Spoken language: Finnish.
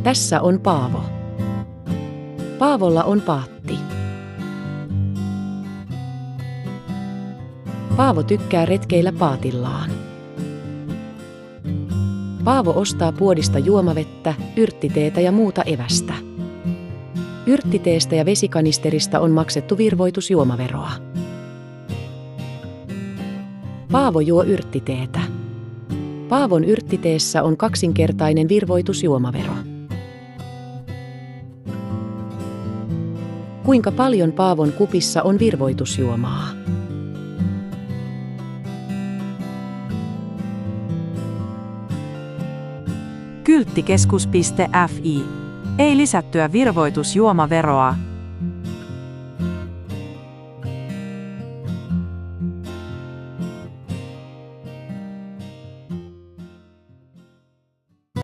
Tässä on Paavo. Paavolla on paatti. Paavo tykkää retkeillä paatillaan. Paavo ostaa puodista juomavettä, yrttiteetä ja muuta evästä. Yrttiteestä ja vesikanisterista on maksettu virvoitusjuomaveroa. Paavo juo yrttiteetä. Paavon yrttiteessä on kaksinkertainen virvoitusjuomavero. Kuinka paljon Paavon kupissa on virvoitusjuomaa? Kylttikeskus.fi. Ei lisättyä virvoitusjuomaveroa.